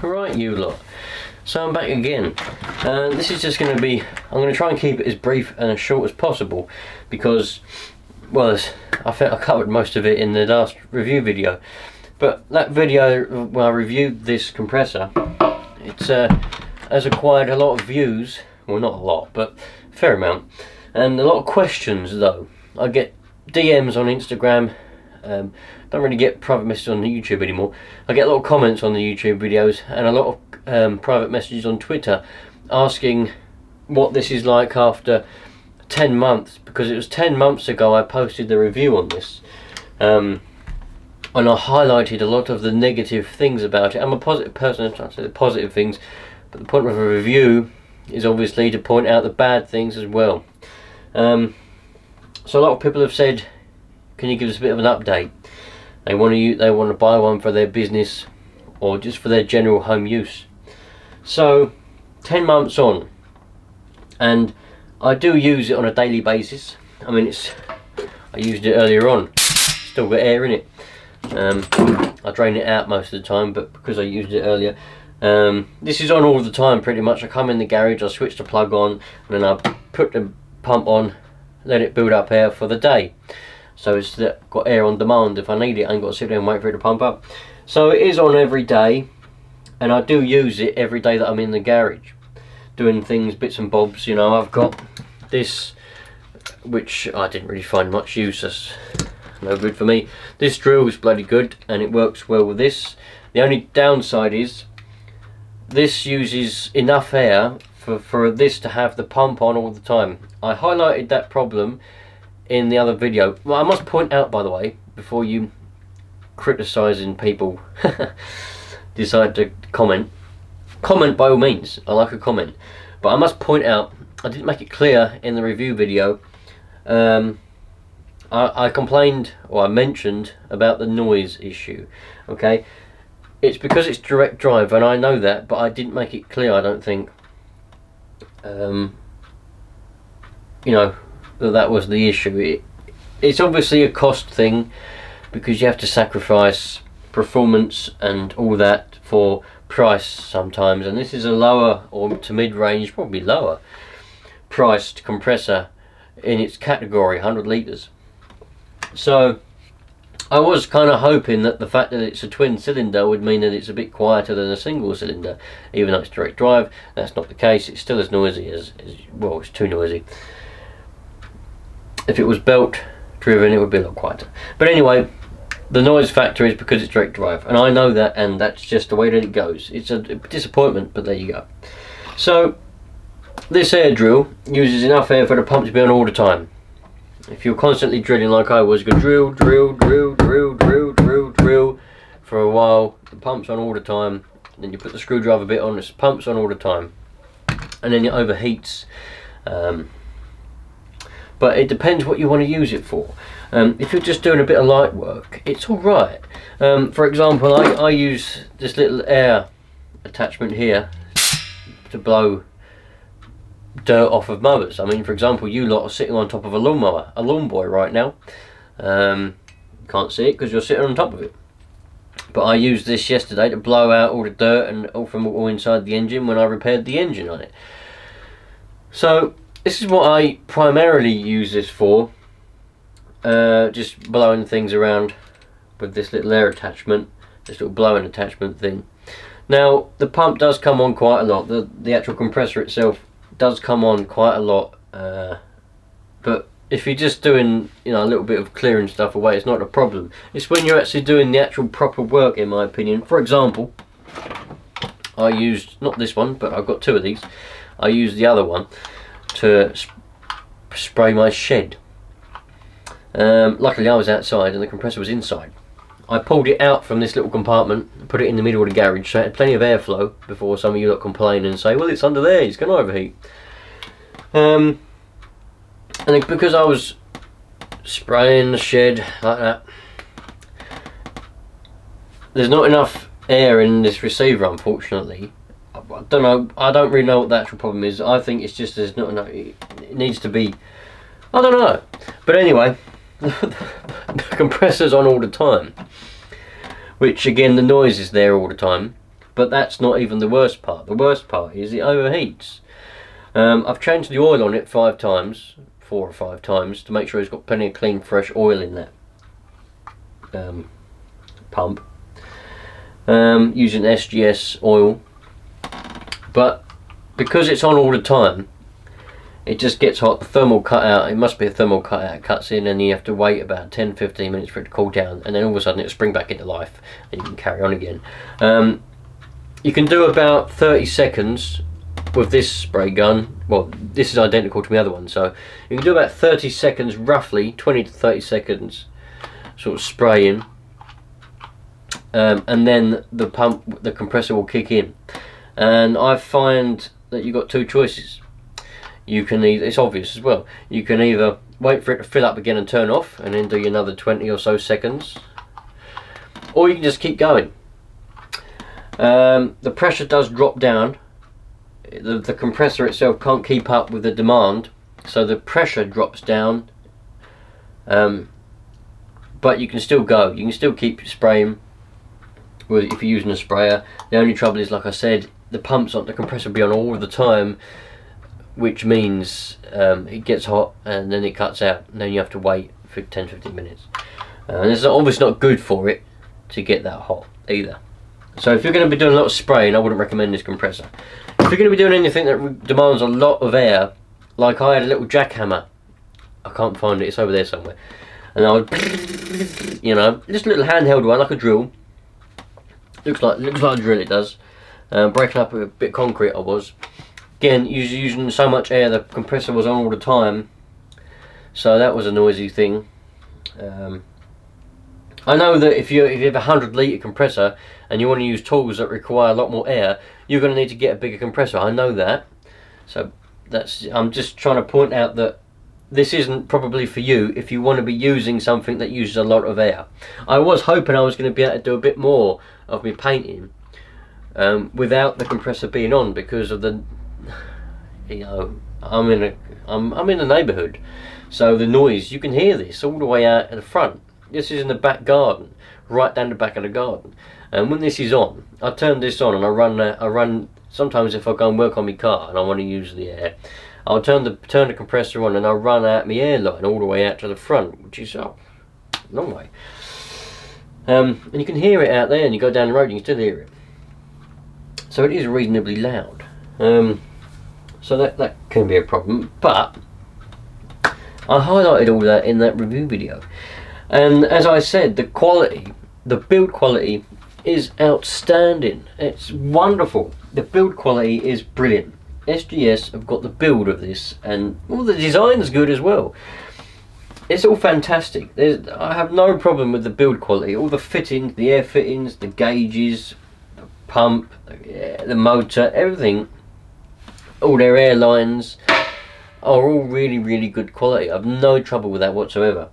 Right, you lot. So I'm back again. This is just going to be, I'm going to try and keep it as brief and as short as possible because, well, I think I covered most of it in the last review video. But that video, when I reviewed this compressor, it's has acquired a lot of views. Well, not a lot, but a fair amount. And a lot of questions, though. I get DMs on Instagram. Don't really get private messages on YouTube anymore. I get a lot of comments on the YouTube videos and a lot of private messages on Twitter asking what this is like after 10 months, because it was 10 months ago I posted the review on this, and I highlighted a lot of the negative things about it. I'm a positive person, I'm trying to say the positive things, but the point of a review is obviously to point out the bad things as well. So a lot of people have said, can you give us a bit of an update? They want to buy one for their business or just for their general home use. So 10 months on, and I do use it on a daily basis. I mean, I used it earlier on, still got air in it. I drain it out most of the time, but because I used it earlier, this is on all the time pretty much. I come in the garage, I switch the plug on, and then I put the pump on, let it build up air for the day. So it's got air on demand. If I need it, I ain't got to sit there and wait for it to pump up. So it is on every day, and I do use it every day that I'm in the garage, doing things, bits and bobs. You know, I've got this, which I didn't really find much use. That's no good for me. This drill is bloody good, and it works well with this. The only downside is this uses enough air for this to have the pump on all the time. I highlighted that problem in the other video. Well, I must point out, by the way, before you criticising people decide to comment by all means. I like a comment, but I must point out, I didn't make it clear in the review video. I complained, or I mentioned about the noise issue. Okay, it's because it's direct drive, and I know that, but I didn't make it clear, I don't think. You know, that was the issue. It's obviously a cost thing, because you have to sacrifice performance and all that for price sometimes, and this is a lower or to mid-range, probably lower priced compressor in its category, 100 litres. So I was kind of hoping that the fact that it's a twin cylinder would mean that it's a bit quieter than a single cylinder, even though it's direct drive. That's not the case. It's still as noisy as well, it's too noisy. If it was belt driven, it would be a lot quieter. But anyway, the noise factor is because it's direct drive, and I know that, and that's just the way that it goes. It's a disappointment, but there you go. So this air drill uses enough air for the pump to be on all the time. If you're constantly drilling like I was, you go drill, drill, drill, drill, drill, drill, drill for a while, the pump's on all the time. Then you put the screwdriver bit on, the pump's on all the time, and then it overheats. But it depends what you want to use it for. If you're just doing a bit of light work, it's alright. For example, I use this little air attachment here to blow dirt off of mowers. I mean, for example, you lot are sitting on top of a lawnmower, a lawn boy right now. Can't see it because you're sitting on top of it. But I used this yesterday to blow out all the dirt and all inside the engine when I repaired the engine on it. So this is what I primarily use this for, just blowing things around with this little air attachment, this little blowing attachment thing. Now the pump does come on quite a lot, the actual compressor itself does come on quite a lot, but if you're just doing, you know, a little bit of clearing stuff away, it's not a problem. It's when you're actually doing the actual proper work, in my opinion. For example, I used, not this one, but I've got two of these, I used the other one to spray my shed. Luckily I was outside and the compressor was inside. I pulled it out from this little compartment, put it in the middle of the garage, so it had plenty of airflow before some of you lot complain and say, well, it's under there, it's going to overheat. And then because I was spraying the shed like that, there's not enough air in this receiver, unfortunately. I don't know, I don't really know what the actual problem is. I think it's just there's not enough, it needs to be, I don't know. But anyway, the compressor's on all the time, which again, the noise is there all the time, But that's not even the worst part. The worst part is it overheats. I've changed the oil on it 4 or 5 times to make sure it's got plenty of clean fresh oil in that pump, using SGS oil. But because it's on all the time, it just gets hot. The thermal cutout, it must be a thermal cutout, cuts in, and you have to wait about 10-15 minutes for it to cool down, and then all of a sudden it'll spring back into life and you can carry on again. You can do about 30 seconds with this spray gun. Well, this is identical to my other one, so you can do about 30 seconds, roughly 20 to 30 seconds sort of spraying, and then the compressor will kick in. And I find that you've got 2 choices. You can either, it's obvious as well, you can either wait for it to fill up again and turn off and then do another 20 or so seconds, or you can just keep going. The pressure does drop down. The compressor itself can't keep up with the demand, so the pressure drops down, but you can still go. You can still keep spraying if you're using a sprayer. The only trouble is, like I said, the pumps on the compressor will be on all the time, which means it gets hot and then it cuts out, and then you have to wait for 10-15 minutes. And it's obviously not good for it to get that hot either. So if you're going to be doing a lot of spraying, I wouldn't recommend this compressor. If you're going to be doing anything that demands a lot of air, like I had a little jackhammer, I can't find it, it's over there somewhere, and I would, you know, just a little handheld one, like a drill. Looks like a drill, it does. Breaking up a bit of concrete I was. Again, using so much air, the compressor was on all the time, so that was a noisy thing. I know that if you have a 100-litre compressor and you want to use tools that require a lot more air, you're going to need to get a bigger compressor. I know that. So I'm just trying to point out that this isn't probably for you if you want to be using something that uses a lot of air. I was hoping I was going to be able to do a bit more of me painting without the compressor being on, because of the, you know, I'm in a neighbourhood, so the noise, you can hear this all the way out at the front. This is in the back garden, right down the back of the garden. And when this is on, I turn this on and I run. Sometimes if I go and work on my car and I want to use the air, I'll turn the compressor on and I'll run out my air line all the way out to the front, which is a long way. And you can hear it out there, and you go down the road, you can still hear it. So it is reasonably loud. So that can be a problem, but I highlighted all that in that review video. And as I said, the quality, the build quality is outstanding. It's wonderful. The build quality is brilliant. SGS have got the build of this, and all the design's good as well. It's all fantastic. I have no problem with the build quality. All the fittings, the air fittings, the gauges, the pump, the motor, everything, all their air lines are all really, really good quality. I have no trouble with that whatsoever.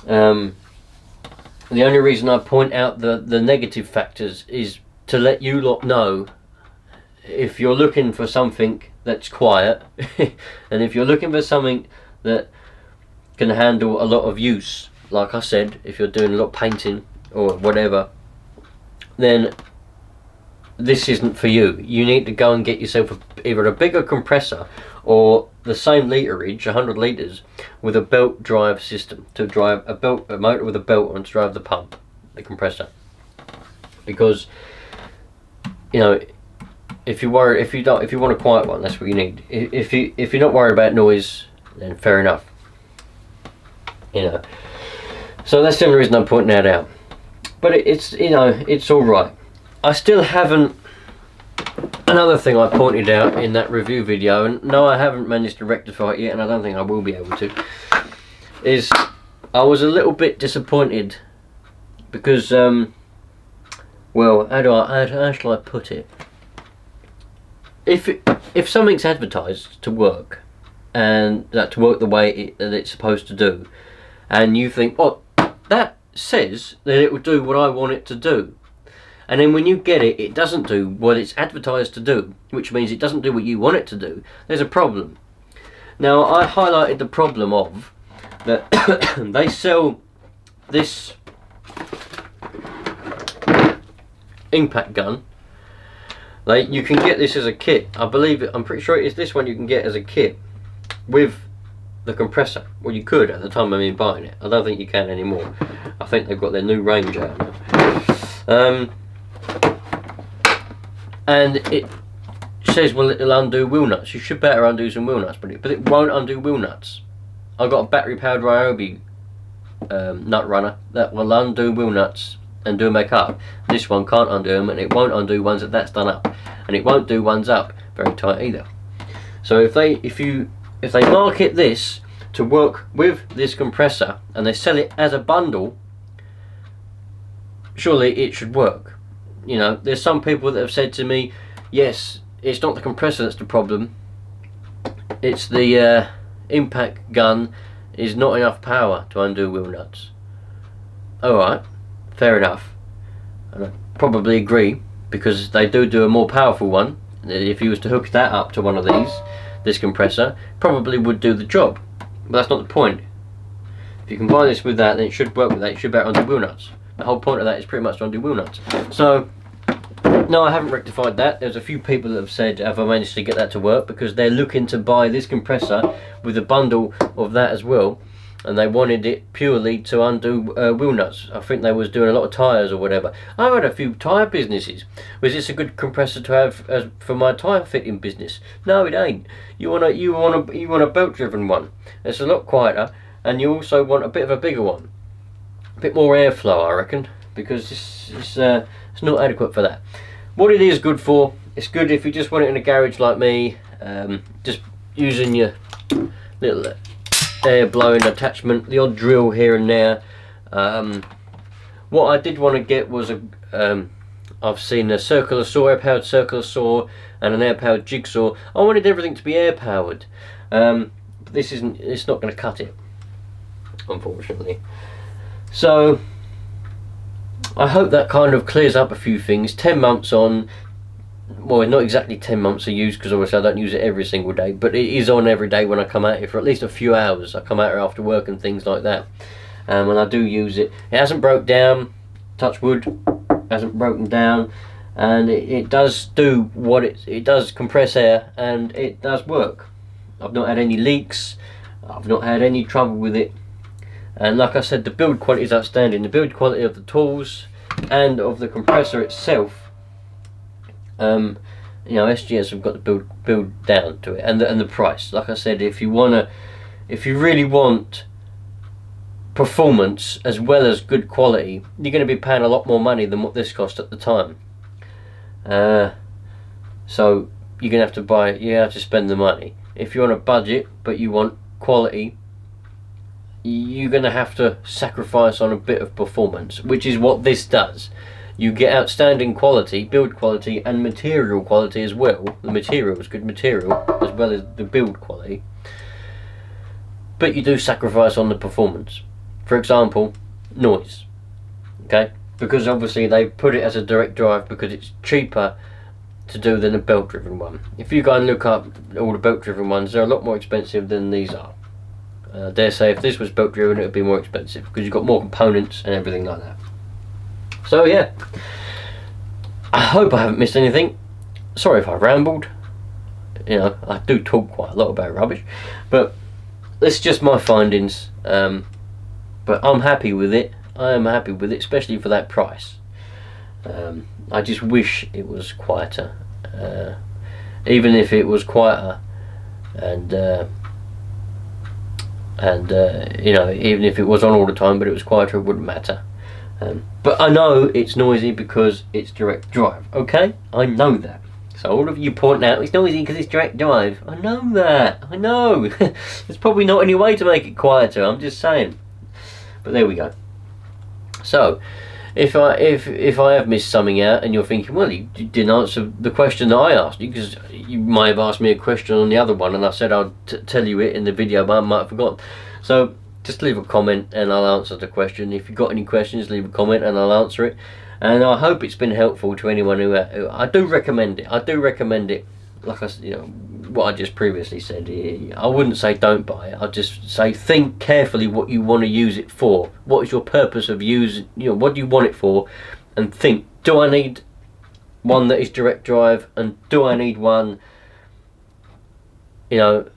The only reason I point out the negative factors is to let you lot know, if you're looking for something that's quiet and if you're looking for something that can handle a lot of use, like I said, if you're doing a lot of painting or whatever, then this isn't for you. You need to go and get yourself either a bigger compressor or the same literage, 100 litres, with a belt drive system to drive a motor with a belt on to drive the pump, the compressor. Because, you know, if you want a quiet one, that's what you need. If you're not worried about noise, then fair enough. You know, so that's the only reason I'm pointing that out. But it's, you know, it's all right. I still haven't. Another thing I pointed out in that review video, and no, I haven't managed to rectify it yet, and I don't think I will be able to, is I was a little bit disappointed because, well, how shall I put it? If something's advertised to work, and that to work the way that it's supposed to do, and you think, oh, that says that it will do what I want it to do, and then when you get it, it doesn't do what it's advertised to do, which means it doesn't do what you want it to do, there's a problem. Now, I highlighted the problem of that they sell this impact gun Like, you can get this as a kit. I believe it, I'm pretty sure it is this one you can get as a kit with the compressor. Well, you could at the time of me buying it. I don't think you can anymore. I think they've got their new range out now. And it says, well, it'll undo wheel nuts. You should better undo some wheel nuts, but it won't undo wheel nuts. I've got a battery powered Ryobi nut runner that will undo wheel nuts and do them back up. This one can't undo them, and it won't undo ones that's done up, and it won't do ones up very tight either. So if they market this to work with this compressor and they sell it as a bundle, surely it should work. You know, there's some people that have said to me, yes, it's not the compressor that's the problem, it's the impact gun is not enough power to undo wheel nuts. Alright, fair enough, and I probably agree, because they do a more powerful one. If you was to hook that up to one of these, this compressor probably would do the job, but that's not the point. If you combine this with that, then it should work with that. It should better undo wheel nuts. The whole point of that is pretty much to undo wheel nuts. So no, I haven't rectified that. There's a few people that have said, have I managed to get that to work, because they're looking to buy this compressor with a bundle of that as well, and they wanted it purely to undo wheel nuts. I think they was doing a lot of tyres or whatever. I've had a few tyre businesses. Was this a good compressor to have for my tyre fitting business? No, it ain't. You want a belt driven one. It's a lot quieter, and you also want a bit of a bigger one, a bit more airflow, I reckon, because it's not adequate for that. What it is good for, it's good if you just want it in a garage like me, just using your little air blowing attachment, the odd drill here and there. What I did want to get was I've seen a circular saw, air powered circular saw, and an air powered jigsaw. I wanted everything to be air powered, but it's not going to cut it, unfortunately. So I hope that kind of clears up a few things. 10 months on, well, not exactly 10 months of use, because obviously I don't use it every single day, but it is on every day when I come out here for at least a few hours. I come out here after work and things like that, and when I do use it, it hasn't broke down, touch wood, hasn't broken down, and it does do what it does, compress air, and it does work. I've not had any leaks, I've not had any trouble with it. And like I said, the build quality is outstanding. The build quality of the tools and of the compressor itself. You know, SGS have got the build down to it, and the price. Like I said, if you really want performance as well as good quality, you're going to be paying a lot more money than what this cost at the time. So you're going to have to buy. You have to spend the money. If you're on a budget but you want quality, you're going to have to sacrifice on a bit of performance, which is what this does. You get outstanding quality, build quality, and material quality as well. The material is good material as well as the build quality, but you do sacrifice on the performance. For example, noise. Okay, because obviously they put it as a direct drive because it's cheaper to do than a belt driven one. If you go and look up all the belt driven ones, they're a lot more expensive than these are. I dare say if this was belt driven, it would be more expensive because you've got more components and everything like that. So yeah, I hope I haven't missed anything. Sorry if I rambled. You know, I do talk quite a lot about rubbish, but it's just my findings. But I'm happy with it. I am happy with it, especially for that price. I just wish it was quieter. Even if it was quieter, and you know, even if it was on all the time but it was quieter, it wouldn't matter. But I know it's noisy because it's direct drive. Okay, I know that. So all of you point out it's noisy because it's direct drive. I know that. I know. There's probably not any way to make it quieter. I'm just saying. But there we go. So if I have missed something out and you're thinking, well, you didn't answer the question that I asked you, because you might have asked me a question on the other one and I said I'd tell you it in the video, but I might have forgotten. So just leave a comment and I'll answer the question. If you've got any questions, leave a comment and I'll answer it. And I hope it's been helpful to anyone who I do recommend it. I do recommend it. Like what I just previously said. I wouldn't say don't buy it. I'd just say think carefully what you want to use it for. What is your purpose of using? What do you want it for? And think: do I need one that is direct drive, and do I need one, you know,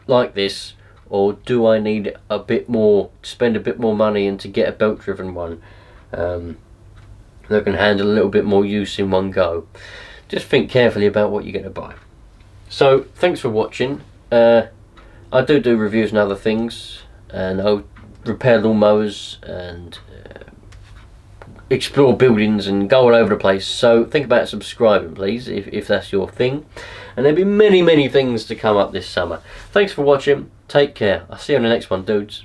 like this, or do I need a bit more, spend a bit more money and to get a belt driven one that can handle a little bit more use in one go. Just think carefully about what you're going to buy. So thanks for watching. I do reviews and other things, and I'll repair lawnmowers and explore buildings and go all over the place. So think about subscribing, please, if that's your thing. And there'll be many things to come up this summer. Thanks for watching. Take care. I'll see you on the next one, dudes.